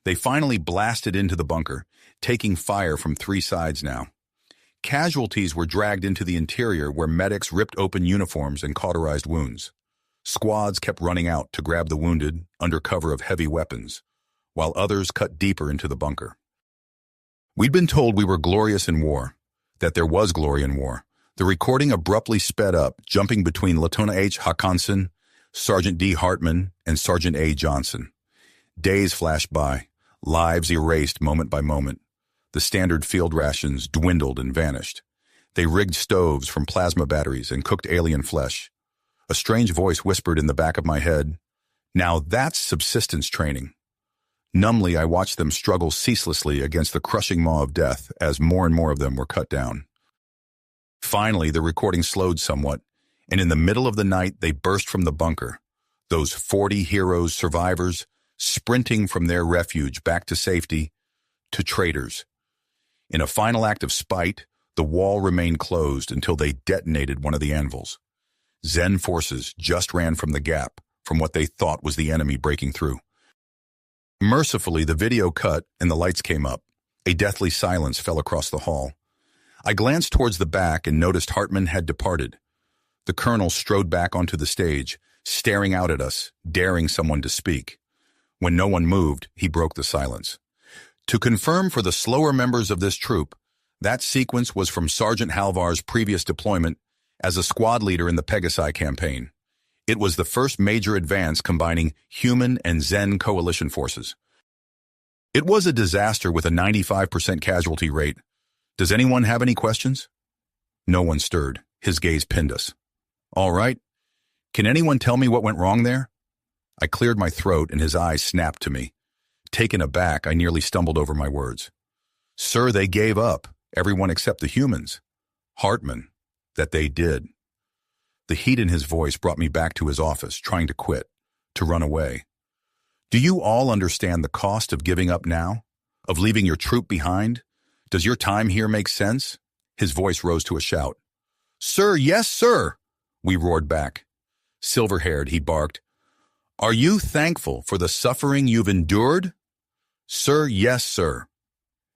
They finally blasted into the bunker, taking fire from three sides now. Casualties were dragged into the interior where medics ripped open uniforms and cauterized wounds. Squads kept running out to grab the wounded under cover of heavy weapons, while others cut deeper into the bunker. We'd been told we were glorious in war, that there was glory in war. The recording abruptly sped up, jumping between Lieutenant H. Hawkinson, Sergeant D. Hartman, and Sergeant A. Johnson. Days flashed by, lives erased moment by moment. The standard field rations dwindled and vanished. They rigged stoves from plasma batteries and cooked alien flesh. A strange voice whispered in the back of my head, "Now that's subsistence training." Numbly, I watched them struggle ceaselessly against the crushing maw of death as more and more of them were cut down. Finally, the recording slowed somewhat, and in the middle of the night they burst from the bunker. Those 40 heroes, survivors, sprinting from their refuge back to safety, to traitors. In a final act of spite, the wall remained closed until they detonated one of the anvils. Zen forces just ran from the gap, from what they thought was the enemy breaking through. Mercifully, the video cut and the lights came up. A deathly silence fell across the hall. I glanced towards the back and noticed Hartman had departed. The colonel strode back onto the stage, staring out at us, daring someone to speak. When no one moved, he broke the silence. To confirm for the slower members of this troop, that sequence was from Sergeant Halvar's previous deployment as a squad leader in the Pegasi campaign. It was the first major advance combining human and Zen coalition forces. It was a disaster with a 95% casualty rate. Does anyone have any questions? No one stirred. His gaze pinned us. All right. Can anyone tell me what went wrong there? I cleared my throat and his eyes snapped to me. Taken aback, I nearly stumbled over my words. Sir, they gave up, everyone except the humans. Hartman, that they did. The heat in his voice brought me back to his office, trying to quit, to run away. Do you all understand the cost of giving up now? Of leaving your troop behind? Does your time here make sense? His voice rose to a shout. Sir, yes, sir, we roared back. Silver-haired, he barked. Are you thankful for the suffering you've endured? Sir, yes, sir.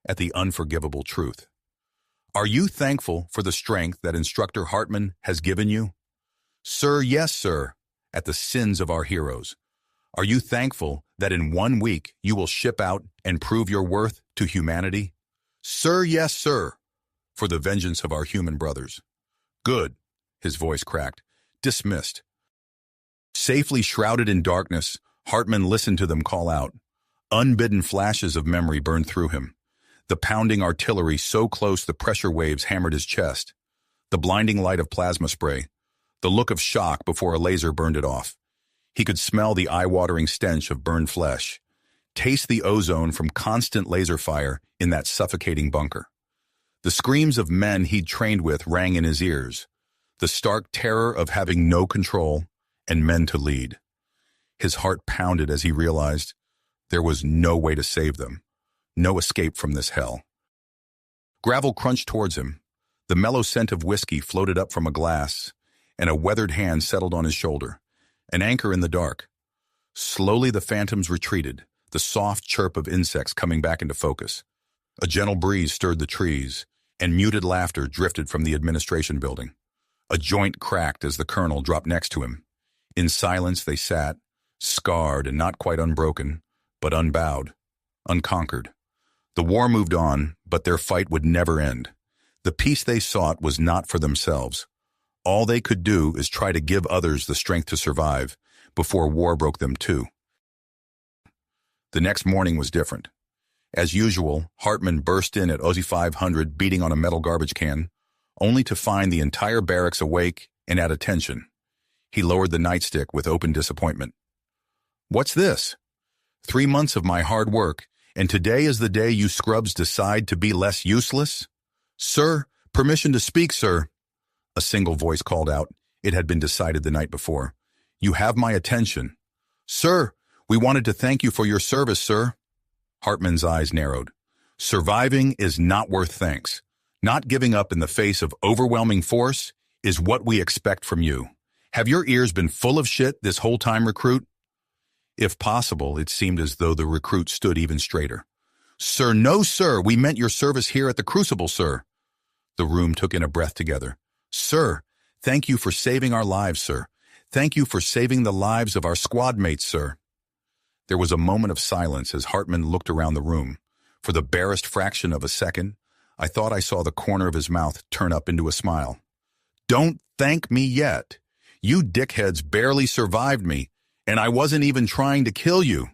At the unforgivable truth. Are you thankful for the strength that Instructor Hartman has given you? Sir, yes, sir. At the sins of our heroes. Are you thankful that in 1 week you will ship out and prove your worth to humanity? Sir, yes, sir. For the vengeance of our human brothers. Good, his voice cracked. Dismissed. Safely shrouded in darkness, Hartman listened to them call out. Unbidden flashes of memory burned through him. The pounding artillery so close the pressure waves hammered his chest. The blinding light of plasma spray. The look of shock before a laser burned it off. He could smell the eye-watering stench of burned flesh. Taste the ozone from constant laser fire in that suffocating bunker. The screams of men he'd trained with rang in his ears. The stark terror of having no control and men to lead. His heart pounded as he realized there was no way to save them, no escape from this hell. Gravel crunched towards him. The mellow scent of whiskey floated up from a glass, and a weathered hand settled on his shoulder, an anchor in the dark. Slowly the phantoms retreated, the soft chirp of insects coming back into focus. A gentle breeze stirred the trees, and muted laughter drifted from the administration building. A joint cracked as the colonel dropped next to him. In silence they sat, scarred and not quite unbroken, but unbowed, unconquered. The war moved on, but their fight would never end. The peace they sought was not for themselves. All they could do is try to give others the strength to survive before war broke them too. The next morning was different. As usual, Hartman burst in at OZ 500 beating on a metal garbage can, only to find the entire barracks awake and at attention. He lowered the nightstick with open disappointment. What's this? 3 months of my hard work, and today is the day you scrubs decide to be less useless? Sir, permission to speak, sir. A single voice called out. It had been decided the night before. You have my attention. Sir, we wanted to thank you for your service, sir. Hartman's eyes narrowed. Surviving is not worth thanks. Not giving up in the face of overwhelming force is what we expect from you. Have your ears been full of shit this whole time, recruit? If possible, it seemed as though the recruit stood even straighter. Sir, no, sir, we meant your service here at the Crucible, sir. The room took in a breath together. Sir, thank you for saving our lives, sir. Thank you for saving the lives of our squad mates, sir. There was a moment of silence as Hartman looked around the room. For the barest fraction of a second, I thought I saw the corner of his mouth turn up into a smile. Don't thank me yet. You dickheads barely survived me, and I wasn't even trying to kill you.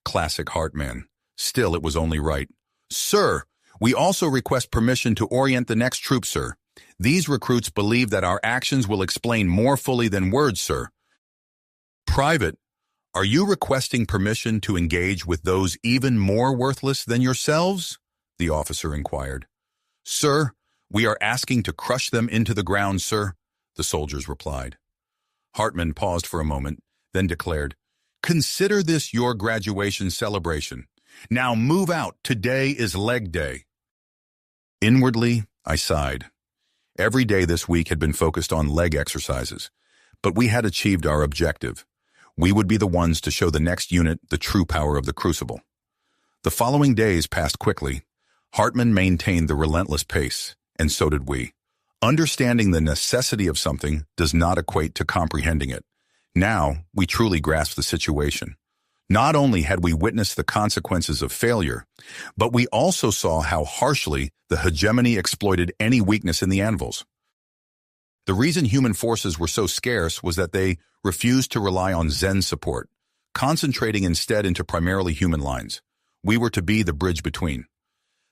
Classic Hartman. Still, it was only right. Sir, we also request permission to orient the next troop, sir. These recruits believe that our actions will explain more fully than words, sir. Private, are you requesting permission to engage with those even more worthless than yourselves? The officer inquired. Sir, we are asking to crush them into the ground, sir, the soldiers replied. Hartman paused for a moment, then declared, Consider this your graduation celebration. Now move out. Today is leg day. Inwardly, I sighed. Every day this week had been focused on leg exercises, but we had achieved our objective. We would be the ones to show the next unit the true power of the crucible. The following days passed quickly. Hartman maintained the relentless pace, and so did we. Understanding the necessity of something does not equate to comprehending it. Now, we truly grasped the situation. Not only had we witnessed the consequences of failure, but we also saw how harshly the hegemony exploited any weakness in the anvils. The reason human forces were so scarce was that they refused to rely on Zen support, concentrating instead into primarily human lines. We were to be the bridge between.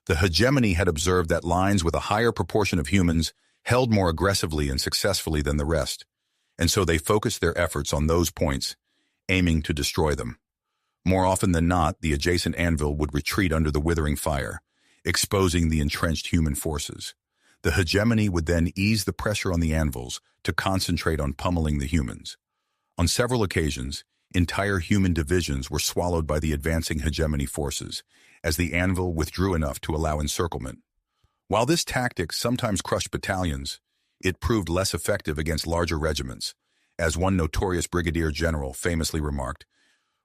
The hegemony had observed that lines with a higher proportion of humans held more aggressively and successfully than the rest, and so they focused their efforts on those points, aiming to destroy them. More often than not, the adjacent anvil would retreat under the withering fire, exposing the entrenched human forces. The hegemony would then ease the pressure on the anvils to concentrate on pummeling the humans. On several occasions, entire human divisions were swallowed by the advancing hegemony forces, as the anvil withdrew enough to allow encirclement. While this tactic sometimes crushed battalions, it proved less effective against larger regiments. As one notorious brigadier general famously remarked,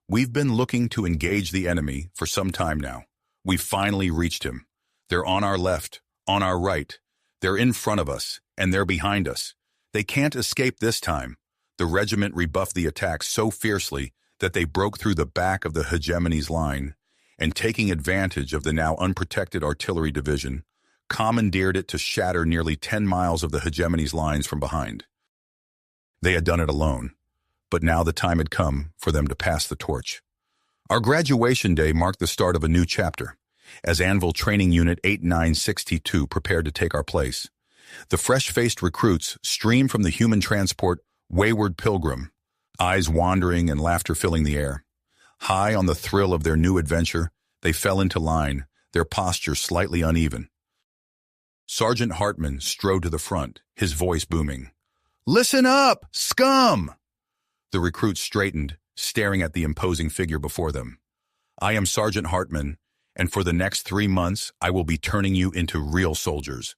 "We've been looking to engage the enemy for some time now. We've finally reached him. They're on our left, on our right. They're in front of us, and they're behind us. They can't escape this time." The regiment rebuffed the attack so fiercely that they broke through the back of the hegemony's line, and taking advantage of the now unprotected artillery division, commandeered it to shatter nearly 10 miles of the hegemony's lines from behind. They had done it alone, but now the time had come for them to pass the torch. Our graduation day marked the start of a new chapter, as Anvil Training Unit 8962 prepared to take our place. The fresh-faced recruits streamed from the human transport Wayward Pilgrim, eyes wandering and laughter filling the air. High on the thrill of their new adventure, they fell into line, their posture slightly uneven. Sergeant Hartman strode to the front, his voice booming. "Listen up, scum!" The recruits straightened, staring at the imposing figure before them. "I am Sergeant Hartman, and for the next 3 months, I will be turning you into real soldiers."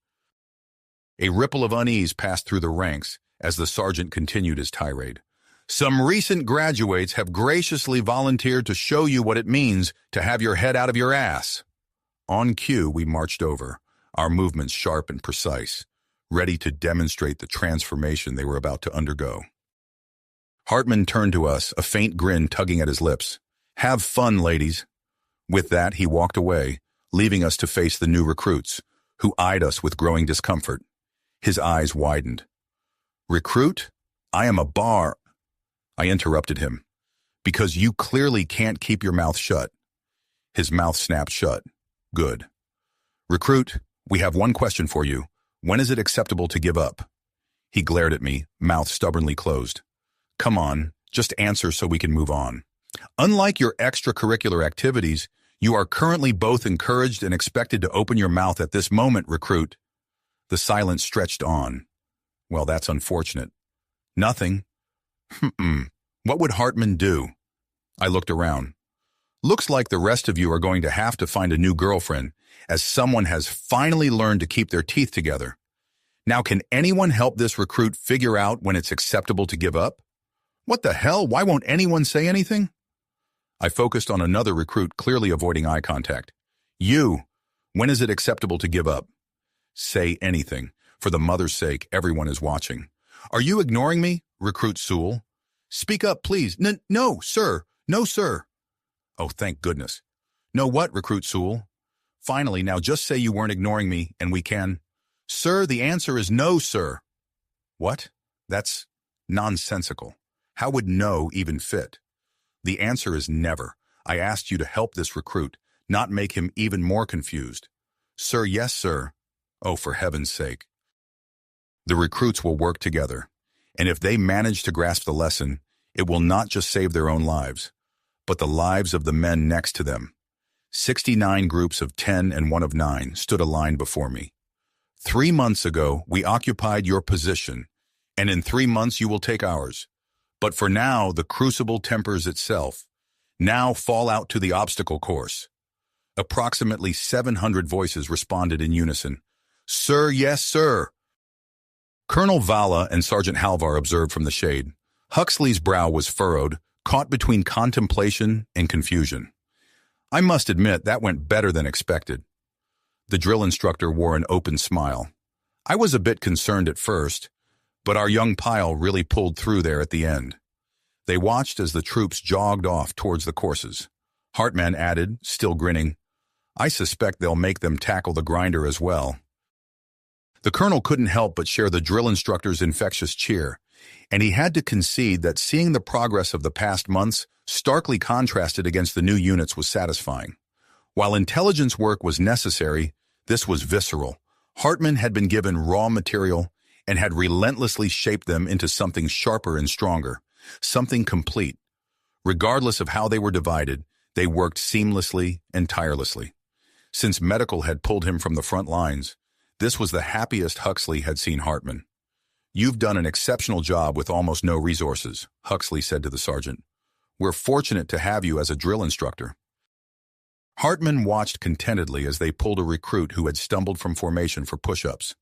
A ripple of unease passed through the ranks as the sergeant continued his tirade. "Some recent graduates have graciously volunteered to show you what it means to have your head out of your ass." On cue, we marched over, our movements sharp and precise, ready to demonstrate the transformation they were about to undergo. Hartman turned to us, a faint grin tugging at his lips. "Have fun, ladies." With that, he walked away, leaving us to face the new recruits, who eyed us with growing discomfort. His eyes widened. "Recruit? I am a bar—" I interrupted him. "Because you clearly can't keep your mouth shut." His mouth snapped shut. "Good. Recruit, we have one question for you. When is it acceptable to give up?" He glared at me, mouth stubbornly closed. "Come on, just answer so we can move on. Unlike your extracurricular activities, you are currently both encouraged and expected to open your mouth at this moment, recruit." The silence stretched on. "Well, that's unfortunate." "Nothing." What would Hartman do?" I looked around. "Looks like the rest of you are going to have to find a new girlfriend, as someone has finally learned to keep their teeth together. Now, can anyone help this recruit figure out when it's acceptable to give up?" "What the hell? Why won't anyone say anything?" I focused on another recruit, clearly avoiding eye contact. "You, when is it acceptable to give up?" "Say anything. For the mother's sake, everyone is watching." "Are you ignoring me, Recruit Sewell?" "Speak up, please." No, sir. No, sir." "Oh, thank goodness." "No what, Recruit Sewell?" "Finally, now just say you weren't ignoring me, and we can—" "Sir, the answer is no, sir." "What? That's nonsensical. How would no even fit?" "The answer is never. I asked you to help this recruit, not make him even more confused." "Sir, yes, sir." "Oh, for heaven's sake." The recruits will work together, and if they manage to grasp the lesson, it will not just save their own lives, but the lives of the men next to them. 69 groups of 10 and one of 9 stood aligned before me. 3 months ago, we occupied your position, and in 3 months you will take ours. But for now, the crucible tempers itself. Now fall out to the obstacle course. Approximately 700 voices responded in unison. Sir, yes, sir. Colonel Vala and Sergeant Halvar observed from the shade. Huxley's brow was furrowed, caught between contemplation and confusion. I must admit that went better than expected. The drill instructor wore an open smile. I was a bit concerned at first, but our young pile really pulled through there at the end. They watched as the troops jogged off towards the courses. Hartman added, still grinning, I suspect they'll make them tackle the grinder as well. The colonel couldn't help but share the drill instructor's infectious cheer, and he had to concede that seeing the progress of the past months starkly contrasted against the new units was satisfying. While intelligence work was necessary, this was visceral. Hartman had been given raw material and had relentlessly shaped them into something sharper and stronger, something complete. Regardless of how they were divided, they worked seamlessly and tirelessly. Since medical had pulled him from the front lines, this was the happiest Huxley had seen Hartman. You've done an exceptional job with almost no resources, Huxley said to the sergeant. We're fortunate to have you as a drill instructor. Hartman watched contentedly as they pulled a recruit who had stumbled from formation for push-ups.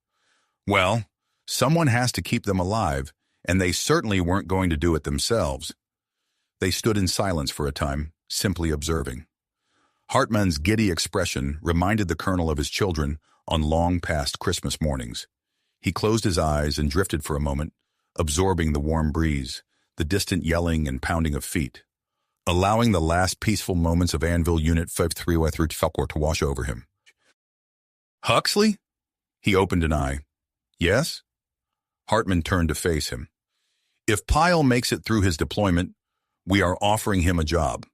Well, someone has to keep them alive, and they certainly weren't going to do it themselves. They stood in silence for a time, simply observing. Hartman's giddy expression reminded the colonel of his children on long-past Christmas mornings. He closed his eyes and drifted for a moment, absorbing the warm breeze, the distant yelling and pounding of feet, allowing the last peaceful moments of Anvil Unit 53 to wash over him. Huxley? He opened an eye. Yes? Hartman turned to face him. If Pyle makes it through his deployment, we are offering him a job.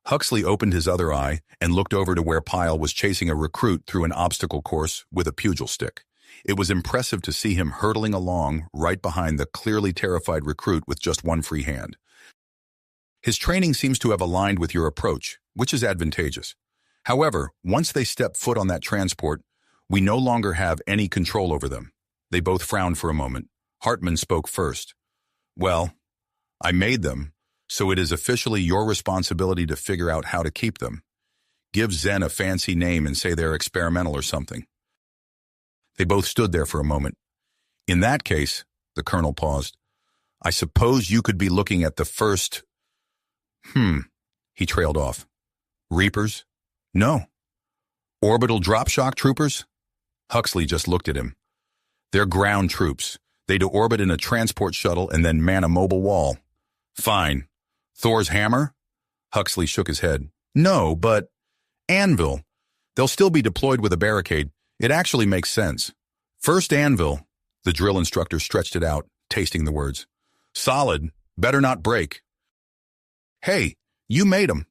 Huxley opened his other eye and looked over to where Pyle was chasing a recruit through an obstacle course with a pugil stick. It was impressive to see him hurtling along right behind the clearly terrified recruit with just one free hand. His training seems to have aligned with your approach, which is advantageous. However, once they step foot on that transport, we no longer have any control over them. They both frowned for a moment. Hartman spoke first. Well, I made them, so it is officially your responsibility to figure out how to keep them. Give Zen a fancy name and say they're experimental or something. They both stood there for a moment. In that case, the colonel paused, I suppose you could be looking at the first... He trailed off. Reapers? No. Orbital drop shock troopers? Huxley just looked at him. They're ground troops. They deorbit in a transport shuttle and then man a mobile wall. Fine. Thor's hammer? Huxley shook his head. No, but... Anvil. They'll still be deployed with a barricade. It actually makes sense. First Anvil. The drill instructor stretched it out, tasting the words. Solid. Better not break. Hey, you made 'em.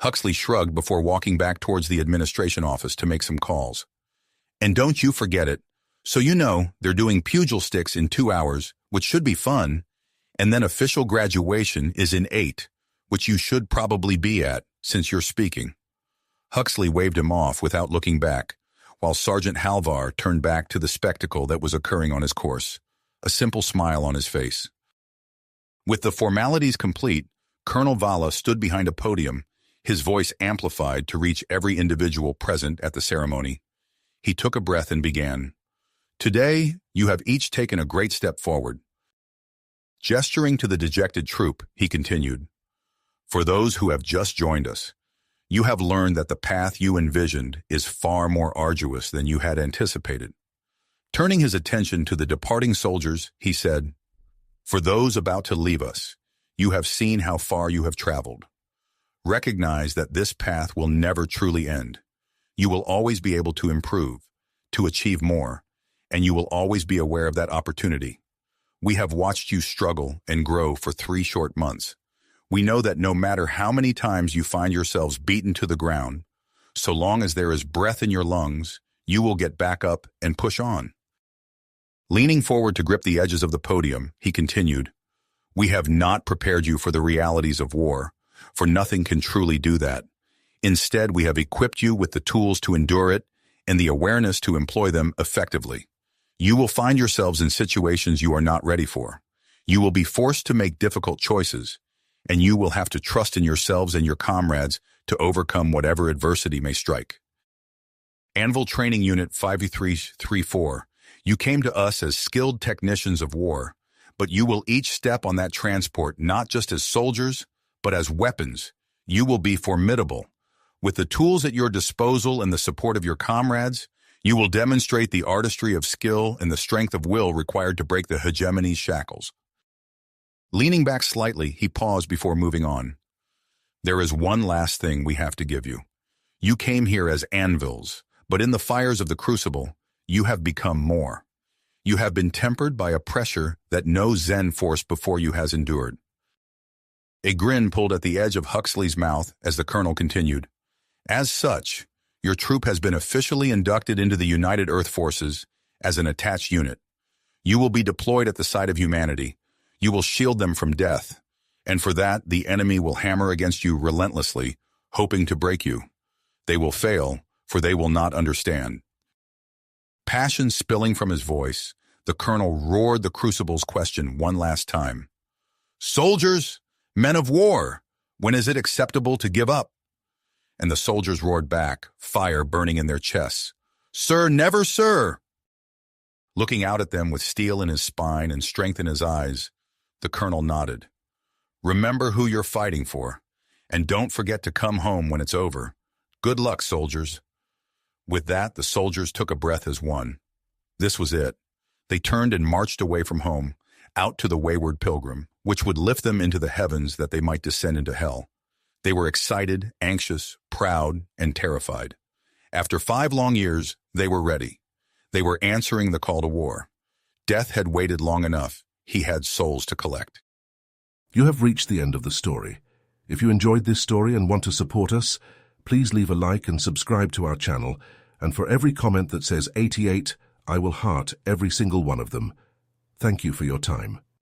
Huxley shrugged before walking back towards the administration office to make some calls. And don't you forget it. So you know, they're doing pugil sticks in 2 hours, which should be fun, and then official graduation is in 8, which you should probably be at, since you're speaking. Huxley waved him off without looking back, while Sergeant Halvar turned back to the spectacle that was occurring on his course, a simple smile on his face. With the formalities complete, Colonel Vala stood behind a podium, his voice amplified to reach every individual present at the ceremony. He took a breath and began. Today, you have each taken a great step forward. Gesturing to the dejected troop, he continued, For those who have just joined us, you have learned that the path you envisioned is far more arduous than you had anticipated. Turning his attention to the departing soldiers, he said, For those about to leave us, you have seen how far you have traveled. Recognize that this path will never truly end. You will always be able to improve, to achieve more, and you will always be aware of that opportunity. We have watched you struggle and grow for 3 short months. We know that no matter how many times you find yourselves beaten to the ground, so long as there is breath in your lungs, you will get back up and push on. Leaning forward to grip the edges of the podium, he continued, We have not prepared you for the realities of war, for nothing can truly do that. Instead, we have equipped you with the tools to endure it and the awareness to employ them effectively. You will find yourselves in situations you are not ready for. You will be forced to make difficult choices, and you will have to trust in yourselves and your comrades to overcome whatever adversity may strike. Anvil Training Unit 5334, you came to us as skilled technicians of war, but you will each step on that transport not just as soldiers, but as weapons. You will be formidable. With the tools at your disposal and the support of your comrades, you will demonstrate the artistry of skill and the strength of will required to break the hegemony's shackles. Leaning back slightly, he paused before moving on. There is one last thing we have to give you. You came here as anvils, but in the fires of the crucible, you have become more. You have been tempered by a pressure that no Zen force before you has endured. A grin pulled at the edge of Huxley's mouth as the colonel continued. As such, your troop has been officially inducted into the United Earth Forces as an attached unit. You will be deployed at the side of humanity. You will shield them from death, and for that the enemy will hammer against you relentlessly, hoping to break you. They will fail, for they will not understand. Passion spilling from his voice, the colonel roared the crucible's question one last time. Soldiers, men of war, when is it acceptable to give up? And the soldiers roared back, fire burning in their chests. Sir, never, sir! Looking out at them with steel in his spine and strength in his eyes, the colonel nodded. Remember who you're fighting for, and don't forget to come home when it's over. Good luck, soldiers. With that, the soldiers took a breath as one. This was it. They turned and marched away from home, out to the wayward pilgrim, which would lift them into the heavens that they might descend into hell. They were excited, anxious, proud, and terrified. After 5 long years, they were ready. They were answering the call to war. Death had waited long enough. He had souls to collect. You have reached the end of the story. If you enjoyed this story and want to support us, please leave a like and subscribe to our channel, and for every comment that says 88, I will heart every single one of them. Thank you for your time.